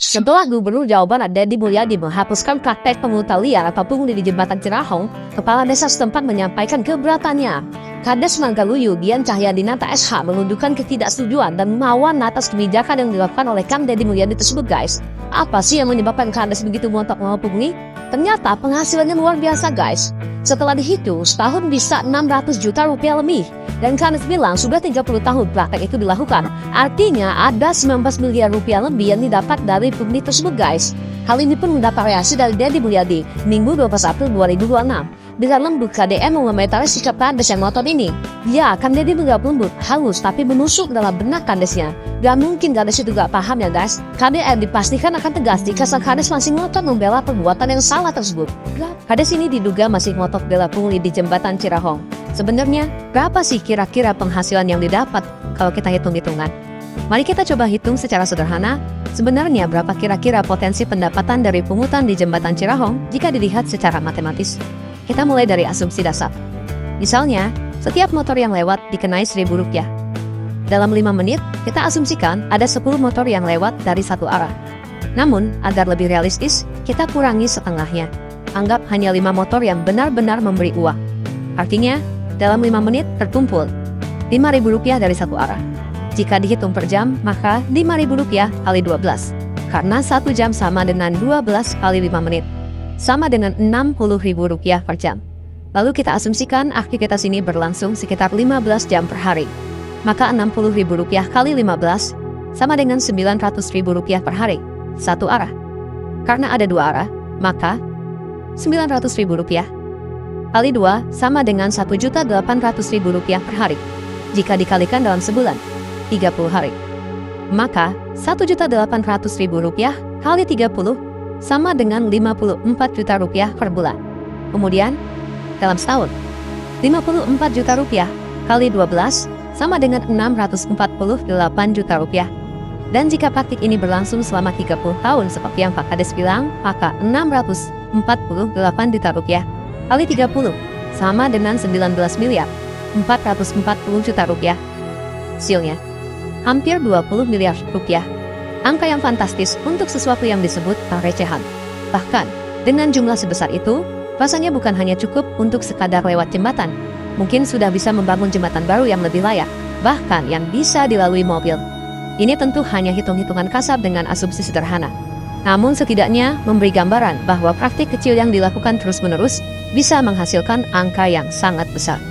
Setelah Gubernur Jawa Barat Deddy Mulyadi menghapuskan praktek pungutan liar atau pungli di Jembatan Cirahong, Kepala Desa setempat menyampaikan keberatannya. Kades Manggaluyu Dian Cahyadinata SH menunjukkan ketidaksetujuan dan melawan atas kebijakan yang dilakukan oleh Kang Deddy Mulyadi tersebut, guys. Apa sih yang menyebabkan Kades begitu ngotot mau pungli? Ternyata penghasilannya luar biasa, guys. Setelah dihitung, setahun bisa 600 juta rupiah lebih. Dan Kades bilang sudah 30 tahun praktek itu dilakukan. Artinya ada 19 miliar rupiah lebih yang didapat dari pungli tersebut, guys. Hal ini pun mendapat reaksi dari Deddy Mulyadi Minggu 12 April 2026. Bila lembut, KDM mengomentari sikap Kades yang ngotot ini. Ya, Kang Deddy menjawab lembut, halus, tapi menusuk dalam benak Kadesnya. Gak mungkin Kades itu gak paham ya, guys. KDM dipastikan akan tegas jika sang Kades masih ngotot membela perbuatan yang salah tersebut. Kades ini diduga masih ngotot bela pungli di Jembatan Cirahong. Sebenarnya, berapa sih kira-kira penghasilan yang didapat kalau kita hitung-hitungan? Mari kita coba hitung secara sederhana. Sebenarnya berapa kira-kira potensi pendapatan dari pungutan di Jembatan Cirahong jika dilihat secara matematis? Kita mulai dari asumsi dasar. Misalnya, setiap motor yang lewat dikenai Rp1.000. Dalam 5 menit, kita asumsikan ada 10 motor yang lewat dari satu arah. Namun, agar lebih realistis, kita kurangi setengahnya. Anggap hanya 5 motor yang benar-benar memberi uang. Artinya, dalam 5 menit terkumpul Rp5.000 dari satu arah. Jika dihitung per jam, maka Rp5.000 kali 12. Karena 1 jam sama dengan 12 kali 5 menit. Sama dengan Rp60.000 per jam. Lalu kita asumsikan aktivitas ini berlangsung sekitar 15 jam per hari. Maka Rp60.000 kali 15 sama dengan Rp900.000 per hari. Satu arah. Karena ada 2 arah, maka Rp900.000 kali 2 sama dengan Rp1.800.000 per hari. Jika dikalikan dalam sebulan, 30 hari. Maka Rp1.800.000 kali 30 sama dengan Rp54 juta per bulan. Kemudian, dalam setahun, Rp54 juta kali 12 sama dengan Rp648 juta. Dan jika praktik ini berlangsung selama 30 tahun seperti yang Pak Kades bilang, maka Rp648 juta kali 30 sama dengan Rp19.440 juta. Hasilnya, hampir Rp20 miliar. Angka yang fantastis untuk sesuatu yang disebut recehan. Bahkan, dengan jumlah sebesar itu, rasanya bukan hanya cukup untuk sekadar lewat jembatan. Mungkin sudah bisa membangun jembatan baru yang lebih layak, bahkan yang bisa dilalui mobil. Ini tentu hanya hitung-hitungan kasar dengan asumsi sederhana. Namun setidaknya memberi gambaran bahwa praktik kecil yang dilakukan terus-menerus bisa menghasilkan angka yang sangat besar.